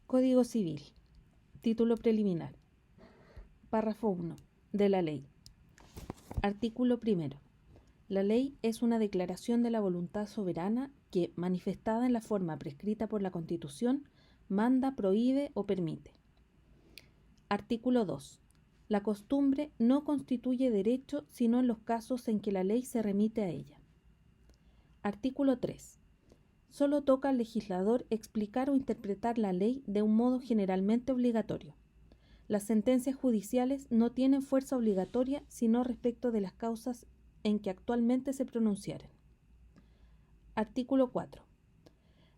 Código Civil. Título preliminar. Párrafo 1. De la ley. Artículo 1. La ley es una declaración de la voluntad soberana que, manifestada en la forma prescrita por la Constitución, manda, prohíbe o permite. Artículo 2. La costumbre no constituye derecho sino en los casos en que la ley se remite a ella. Artículo 3. Solo toca al legislador explicar o interpretar la ley de un modo generalmente obligatorio. Las sentencias judiciales no tienen fuerza obligatoria sino respecto de las causas en que actualmente se pronunciaren. Artículo 4.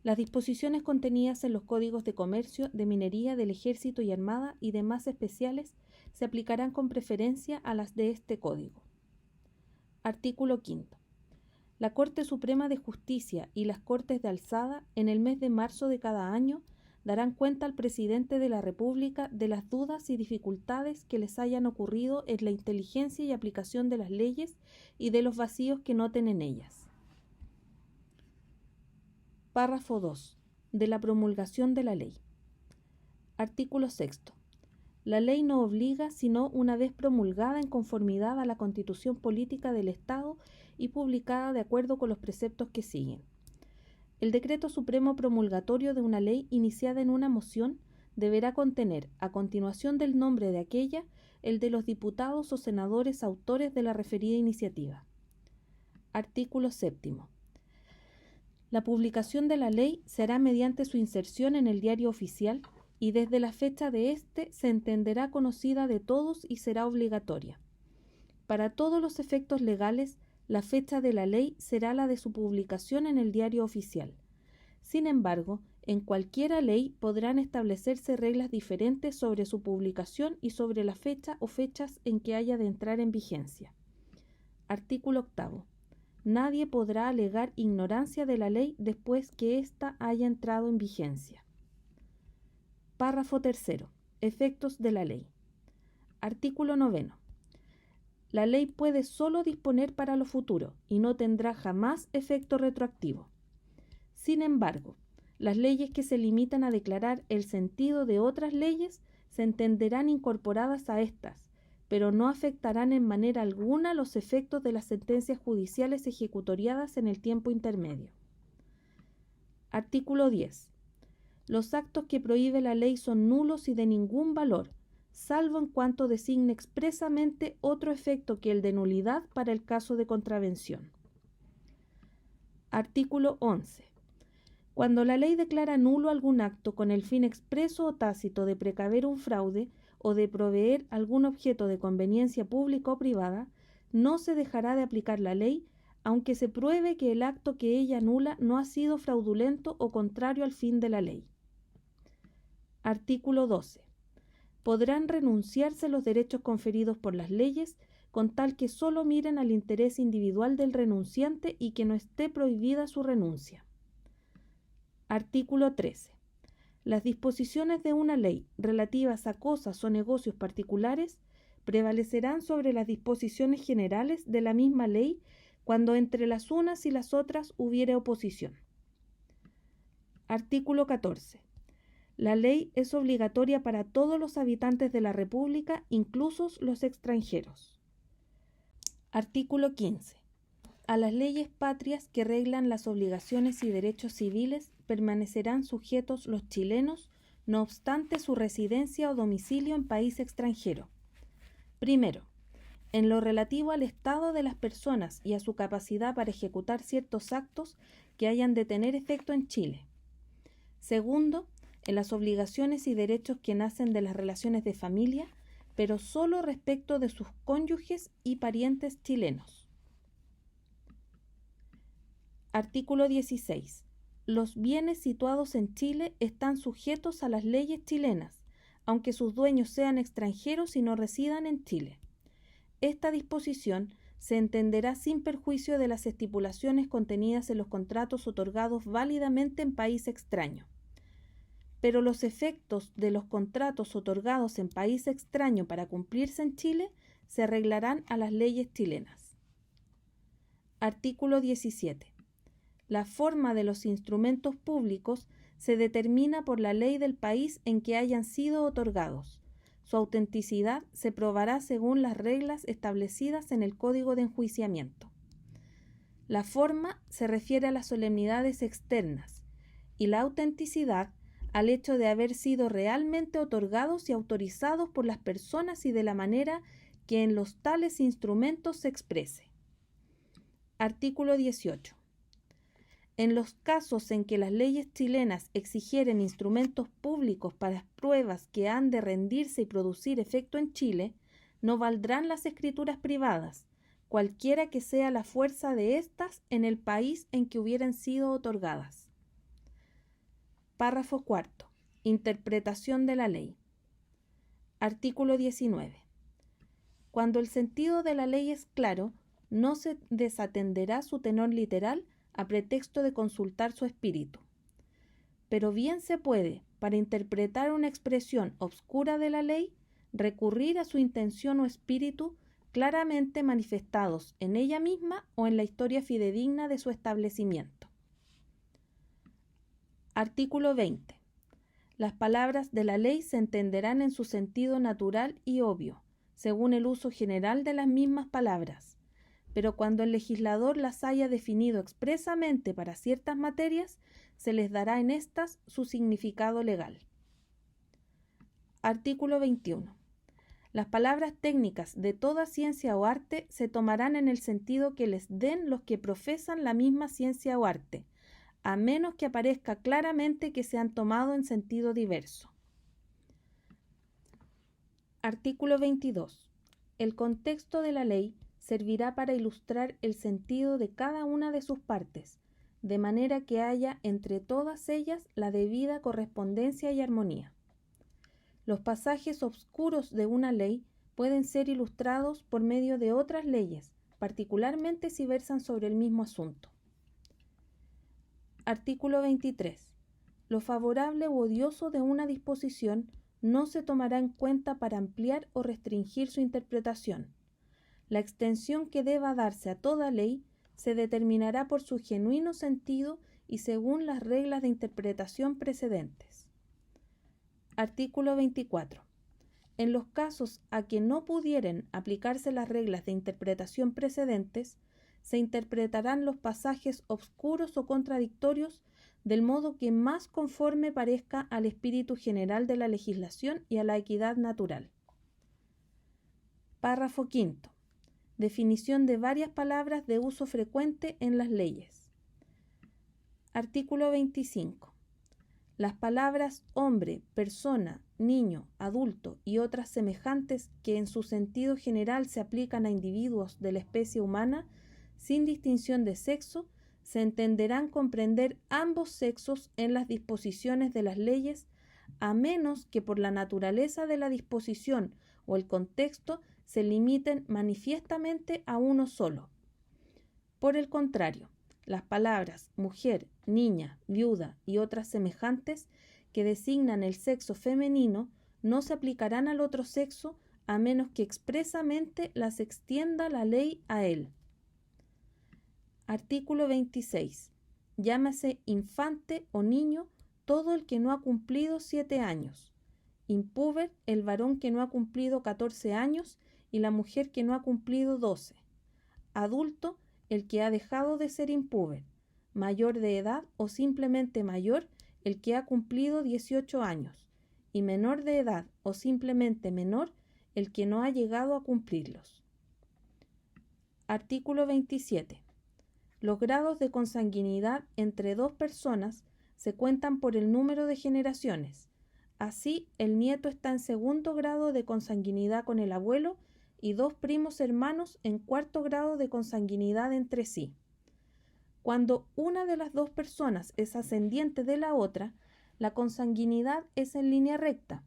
Las disposiciones contenidas en los códigos de comercio, de minería, del ejército y armada y demás especiales se aplicarán con preferencia a las de este código. Artículo 5. La Corte Suprema de Justicia y las Cortes de Alzada, en el mes de marzo de cada año, darán cuenta al Presidente de la República de las dudas y dificultades que les hayan ocurrido en la inteligencia y aplicación de las leyes y de los vacíos que noten en ellas. Párrafo 2. De la promulgación de la ley. Artículo 6. La ley no obliga sino una vez promulgada en conformidad a la Constitución Política del Estado y publicada de acuerdo con los preceptos que siguen. El decreto supremo promulgatorio de una ley iniciada en una moción deberá contener, a continuación del nombre de aquella, el de los diputados o senadores autores de la referida iniciativa. Artículo 7. La publicación de la ley se hará mediante su inserción en el Diario Oficial y desde la fecha de éste se entenderá conocida de todos y será obligatoria. Para todos los efectos legales, la fecha de la ley será la de su publicación en el Diario Oficial. Sin embargo, en cualquiera ley podrán establecerse reglas diferentes sobre su publicación y sobre la fecha o fechas en que haya de entrar en vigencia. Artículo 8. Nadie podrá alegar ignorancia de la ley después que ésta haya entrado en vigencia. Párrafo 3. Efectos de la ley. Artículo 9. La ley puede solo disponer para lo futuro y no tendrá jamás efecto retroactivo. Sin embargo, las leyes que se limitan a declarar el sentido de otras leyes se entenderán incorporadas a estas, pero no afectarán en manera alguna los efectos de las sentencias judiciales ejecutoriadas en el tiempo intermedio. Artículo 10. Los actos que prohíbe la ley son nulos y de ningún valor, salvo en cuanto designe expresamente otro efecto que el de nulidad para el caso de contravención. Artículo 11. Cuando la ley declara nulo algún acto con el fin expreso o tácito de precaver un fraude o de proveer algún objeto de conveniencia pública o privada, no se dejará de aplicar la ley, aunque se pruebe que el acto que ella anula no ha sido fraudulento o contrario al fin de la ley. Artículo 12. Podrán renunciarse los derechos conferidos por las leyes con tal que solo miren al interés individual del renunciante y que no esté prohibida su renuncia. Artículo 13. Las disposiciones de una ley relativas a cosas o negocios particulares prevalecerán sobre las disposiciones generales de la misma ley cuando entre las unas y las otras hubiere oposición. Artículo 14. La ley es obligatoria para todos los habitantes de la República, inclusos los extranjeros. Artículo 15. A las leyes patrias que reglan las obligaciones y derechos civiles permanecerán sujetos los chilenos, no obstante su residencia o domicilio en país extranjero. Primero, en lo relativo al estado de las personas y a su capacidad para ejecutar ciertos actos que hayan de tener efecto en Chile. Segundo, en las obligaciones y derechos que nacen de las relaciones de familia, pero solo respecto de sus cónyuges y parientes chilenos. Artículo 16. Los bienes situados en Chile están sujetos a las leyes chilenas, aunque sus dueños sean extranjeros y no residan en Chile. Esta disposición se entenderá sin perjuicio de las estipulaciones contenidas en los contratos otorgados válidamente en país extraño. Pero los efectos de los contratos otorgados en país extraño para cumplirse en Chile se arreglarán a las leyes chilenas. Artículo 17. La forma de los instrumentos públicos se determina por la ley del país en que hayan sido otorgados. Su autenticidad se probará según las reglas establecidas en el Código de Enjuiciamiento. La forma se refiere a las solemnidades externas y la autenticidad al hecho de haber sido realmente otorgados y autorizados por las personas y de la manera que en los tales instrumentos se exprese. Artículo 18. En los casos en que las leyes chilenas exigieren instrumentos públicos para pruebas que han de rendirse y producir efecto en Chile, no valdrán las escrituras privadas, cualquiera que sea la fuerza de éstas en el país en que hubieran sido otorgadas. Párrafo cuarto. Interpretación de la ley. Artículo 19. Cuando el sentido de la ley es claro, no se desatenderá su tenor literal a pretexto de consultar su espíritu. Pero bien se puede, para interpretar una expresión obscura de la ley, recurrir a su intención o espíritu claramente manifestados en ella misma o en la historia fidedigna de su establecimiento. Artículo 20. Las palabras de la ley se entenderán en su sentido natural y obvio, según el uso general de las mismas palabras, pero cuando el legislador las haya definido expresamente para ciertas materias, se les dará en éstas su significado legal. Artículo 21. Las palabras técnicas de toda ciencia o arte se tomarán en el sentido que les den los que profesan la misma ciencia o arte, a menos que aparezca claramente que se han tomado en sentido diverso. Artículo 22. El contexto de la ley servirá para ilustrar el sentido de cada una de sus partes, de manera que haya entre todas ellas la debida correspondencia y armonía. Los pasajes obscuros de una ley pueden ser ilustrados por medio de otras leyes, particularmente si versan sobre el mismo asunto. Artículo 23. Lo favorable u odioso de una disposición no se tomará en cuenta para ampliar o restringir su interpretación. La extensión que deba darse a toda ley se determinará por su genuino sentido y según las reglas de interpretación precedentes. Artículo 24. En los casos a que no pudieren aplicarse las reglas de interpretación precedentes, se interpretarán los pasajes obscuros o contradictorios del modo que más conforme parezca al espíritu general de la legislación y a la equidad natural. Párrafo quinto. Definición de varias palabras de uso frecuente en las leyes. Artículo 25. Las palabras hombre, persona, niño, adulto y otras semejantes que en su sentido general se aplican a individuos de la especie humana, sin distinción de sexo, se entenderán comprender ambos sexos en las disposiciones de las leyes, a menos que por la naturaleza de la disposición o el contexto se limiten manifiestamente a uno solo. Por el contrario, las palabras mujer, niña, viuda y otras semejantes que designan el sexo femenino no se aplicarán al otro sexo a menos que expresamente las extienda la ley a él. Artículo 26. Llámase infante o niño todo el que no ha cumplido 7 años, impúber el varón que no ha cumplido 14 años y la mujer que no ha cumplido 12, adulto el que ha dejado de ser impúber, mayor de edad o simplemente mayor el que ha cumplido 18 años, y menor de edad o simplemente menor el que no ha llegado a cumplirlos. Artículo 27. Los grados de consanguinidad entre dos personas se cuentan por el número de generaciones. Así, el nieto está en segundo grado de consanguinidad con el abuelo y dos primos hermanos en cuarto grado de consanguinidad entre sí. Cuando una de las dos personas es ascendiente de la otra, la consanguinidad es en línea recta,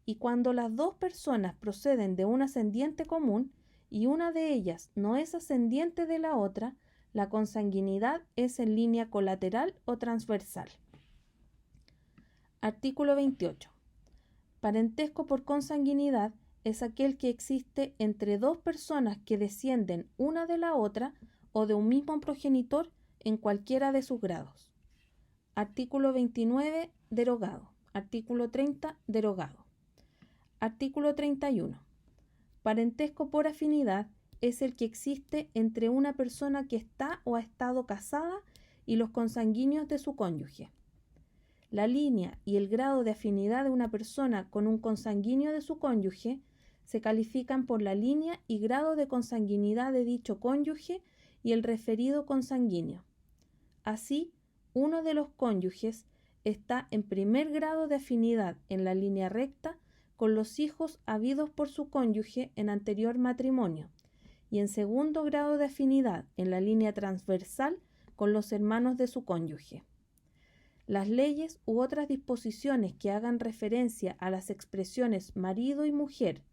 y cuando las dos personas proceden de un ascendiente común y una de ellas no es ascendiente de la otra, la consanguinidad es en línea colateral o transversal. Artículo 28. Parentesco por consanguinidad es aquel que existe entre dos personas que descienden una de la otra o de un mismo progenitor en cualquiera de sus grados. Artículo 29, derogado. Artículo 30, derogado. Artículo 31. Parentesco por afinidad es el que existe entre una persona que está o ha estado casada y los consanguíneos de su cónyuge. La línea y el grado de afinidad de una persona con un consanguíneo de su cónyuge se califican por la línea y grado de consanguinidad de dicho cónyuge y el referido consanguíneo. Así, uno de los cónyuges está en primer grado de afinidad en la línea recta con los hijos habidos por su cónyuge en anterior matrimonio y en segundo grado de afinidad en la línea transversal con los hermanos de su cónyuge. Las leyes u otras disposiciones que hagan referencia a las expresiones marido y mujer,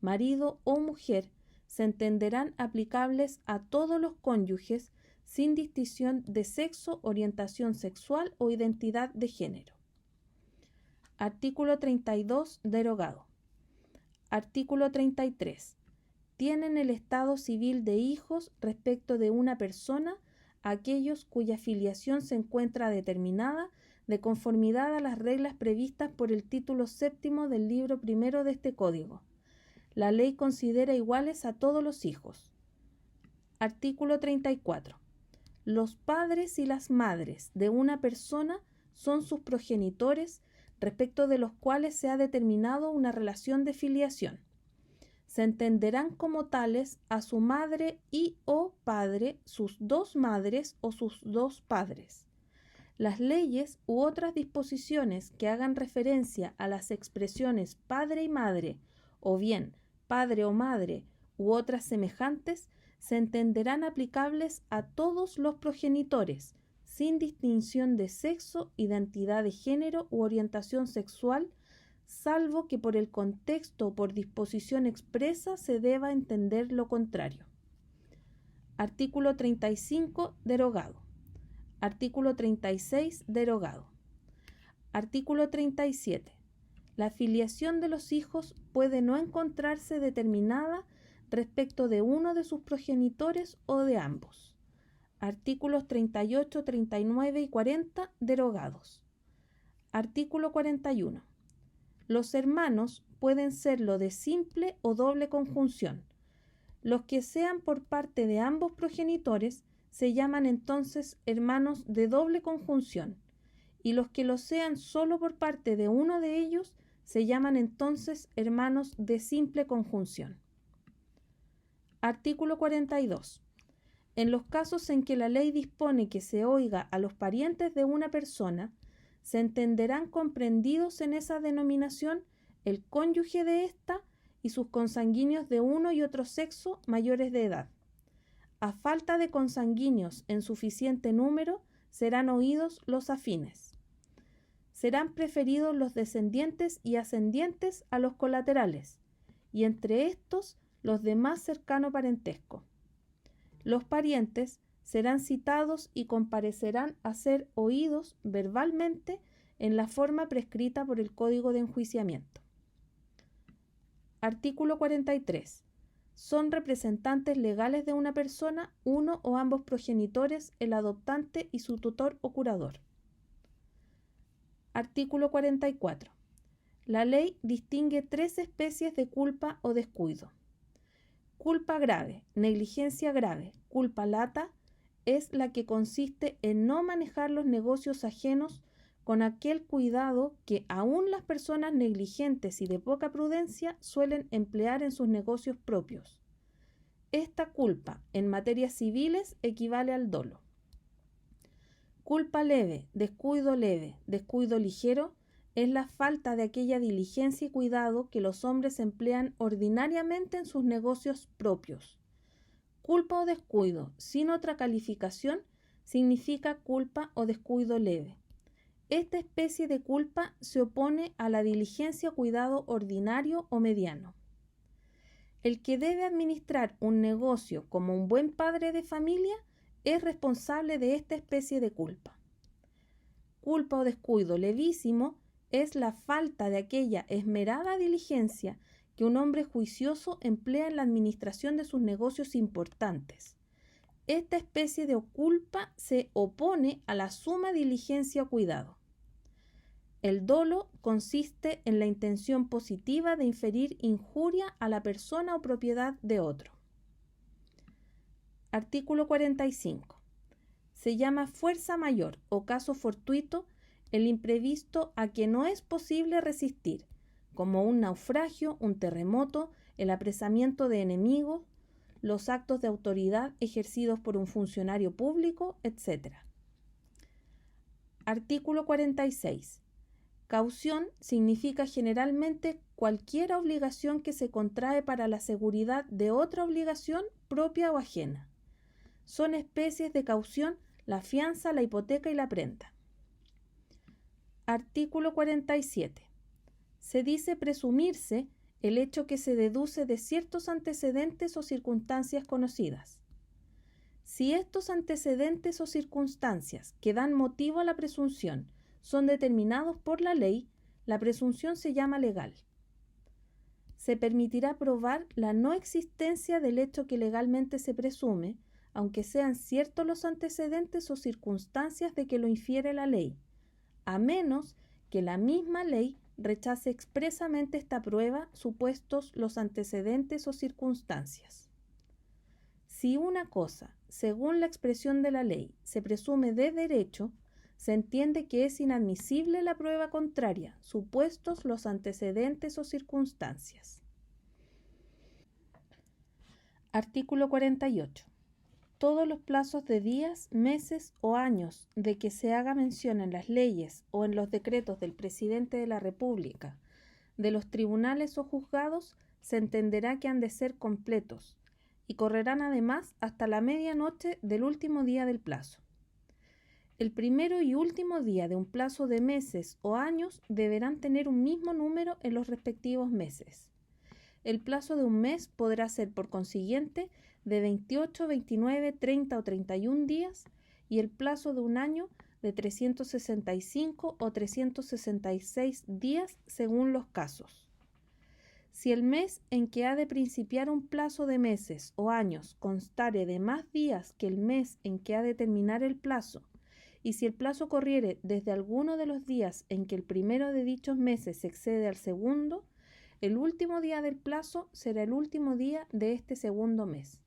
marido o mujer, se entenderán aplicables a todos los cónyuges sin distinción de sexo, orientación sexual o identidad de género. Artículo 32, derogado. Artículo 33. Tienen el estado civil de hijos respecto de una persona aquellos cuya filiación se encuentra determinada de conformidad a las reglas previstas por el título séptimo del libro primero de este Código. La ley considera iguales a todos los hijos. Artículo 34. Los padres y las madres de una persona son sus progenitores respecto de los cuales se ha determinado una relación de filiación. Se entenderán como tales a su madre y o padre, sus dos madres o sus dos padres. Las leyes u otras disposiciones que hagan referencia a las expresiones padre y madre, o bien padre o madre, u otras semejantes, se entenderán aplicables a todos los progenitores, sin distinción de sexo, identidad de género u orientación sexual, salvo que por el contexto o por disposición expresa se deba entender lo contrario. Artículo 35, derogado. Artículo 36, derogado. Artículo 37. La filiación de los hijos puede no encontrarse determinada respecto de uno de sus progenitores o de ambos. Artículos 38, 39 y 40, derogados. Artículo 41. Los hermanos pueden serlo de simple o doble conjunción. Los que sean por parte de ambos progenitores se llaman entonces hermanos de doble conjunción, y los que lo sean solo por parte de uno de ellos se llaman entonces hermanos de simple conjunción. Artículo 42. En los casos en que la ley dispone que se oiga a los parientes de una persona, se entenderán comprendidos en esa denominación el cónyuge de ésta y sus consanguíneos de uno y otro sexo mayores de edad. A falta de consanguíneos en suficiente número, serán oídos los afines. Serán preferidos los descendientes y ascendientes a los colaterales, y entre estos los de más cercano parentesco. Los parientes serán citados y comparecerán a ser oídos verbalmente en la forma prescrita por el Código de Enjuiciamiento. Artículo 43. Son representantes legales de una persona uno o ambos progenitores, el adoptante y su tutor o curador. Artículo 44. La ley distingue tres especies de culpa o descuido. Culpa grave, negligencia grave, culpa lata, es la que consiste en no manejar los negocios ajenos con aquel cuidado que aún las personas negligentes y de poca prudencia suelen emplear en sus negocios propios. Esta culpa en materias civiles equivale al dolo. Culpa leve, descuido ligero, es la falta de aquella diligencia y cuidado que los hombres emplean ordinariamente en sus negocios propios. Culpa o descuido sin otra calificación significa culpa o descuido leve. Esta especie de culpa se opone a la diligencia o cuidado ordinario o mediano. El que debe administrar un negocio como un buen padre de familia es responsable de esta especie de culpa. Culpa o descuido levísimo es la falta de aquella esmerada diligencia que un hombre juicioso emplea en la administración de sus negocios importantes. Esta especie de culpa se opone a la suma diligencia o cuidado. El dolo consiste en la intención positiva de inferir injuria a la persona o propiedad de otro. Artículo 45. Se llama fuerza mayor o caso fortuito el imprevisto a que no es posible resistir, como un naufragio, un terremoto, el apresamiento de enemigos, los actos de autoridad ejercidos por un funcionario público, etc. Artículo 46. Caución significa generalmente cualquier obligación que se contrae para la seguridad de otra obligación propia o ajena. Son especies de caución la fianza, la hipoteca y la prenda. Artículo 47. Se dice presumirse el hecho que se deduce de ciertos antecedentes o circunstancias conocidas. Si estos antecedentes o circunstancias que dan motivo a la presunción son determinados por la ley, la presunción se llama legal. Se permitirá probar la no existencia del hecho que legalmente se presume, aunque sean ciertos los antecedentes o circunstancias de que lo infiere la ley, a menos que la misma ley rechace expresamente esta prueba, supuestos los antecedentes o circunstancias. Si una cosa, según la expresión de la ley, se presume de derecho, se entiende que es inadmisible la prueba contraria, supuestos los antecedentes o circunstancias. Artículo 48. Todos los plazos de días, meses o años de que se haga mención en las leyes o en los decretos del Presidente de la República, de los tribunales o juzgados, se entenderá que han de ser completos y correrán además hasta la medianoche del último día del plazo. El primero y último día de un plazo de meses o años deberán tener un mismo número en los respectivos meses. El plazo de un mes podrá ser, por consiguiente, de 28, 29, 30 o 31 días y el plazo de un año de 365 o 366 días según los casos. Si el mes en que ha de principiar un plazo de meses o años constare de más días que el mes en que ha de terminar el plazo, y si el plazo corriere desde alguno de los días en que el primero de dichos meses se excede al segundo, el último día del plazo será el último día de este segundo mes.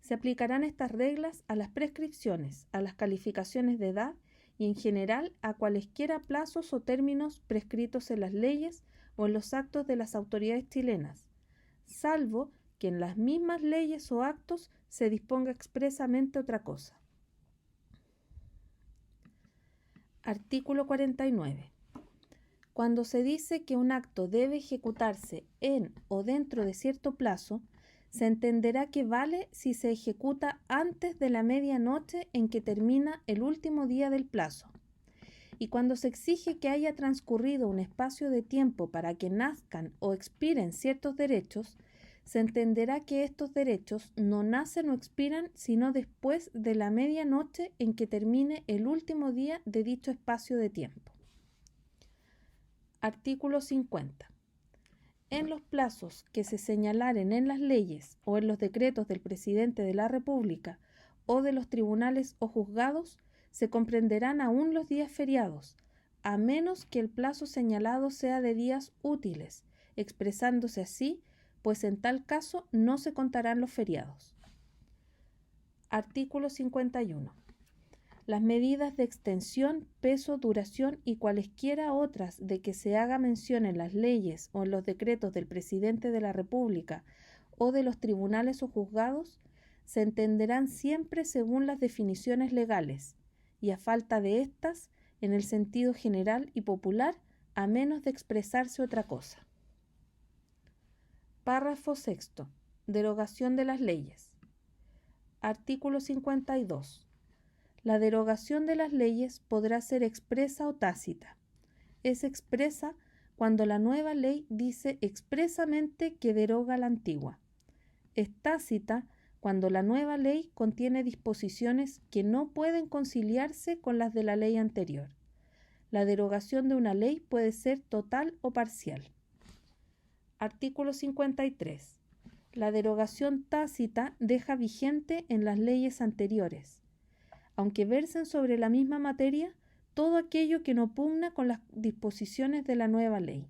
Se aplicarán estas reglas a las prescripciones, a las calificaciones de edad y en general a cualesquiera plazos o términos prescritos en las leyes o en los actos de las autoridades chilenas, salvo que en las mismas leyes o actos se disponga expresamente otra cosa. Artículo 49. Cuando se dice que un acto debe ejecutarse en o dentro de cierto plazo, se entenderá que vale si se ejecuta antes de la medianoche en que termina el último día del plazo. Y cuando se exige que haya transcurrido un espacio de tiempo para que nazcan o expiren ciertos derechos, se entenderá que estos derechos no nacen o expiran sino después de la medianoche en que termine el último día de dicho espacio de tiempo. Artículo 50. En los plazos que se señalaren en las leyes o en los decretos del Presidente de la República o de los tribunales o juzgados, se comprenderán aún los días feriados, a menos que el plazo señalado sea de días útiles, expresándose así, pues en tal caso no se contarán los feriados. Artículo 51. Las medidas de extensión, peso, duración y cualesquiera otras de que se haga mención en las leyes o en los decretos del Presidente de la República o de los tribunales o juzgados se entenderán siempre según las definiciones legales y a falta de éstas en el sentido general y popular, a menos de expresarse otra cosa. Párrafo sexto. Derogación de las leyes. Artículo 52. La derogación de las leyes podrá ser expresa o tácita. Es expresa cuando la nueva ley dice expresamente que deroga la antigua. Es tácita cuando la nueva ley contiene disposiciones que no pueden conciliarse con las de la ley anterior. La derogación de una ley puede ser total o parcial. Artículo 53. La derogación tácita deja vigente en las leyes anteriores, aunque versen sobre la misma materia, todo aquello que no pugna con las disposiciones de la nueva ley.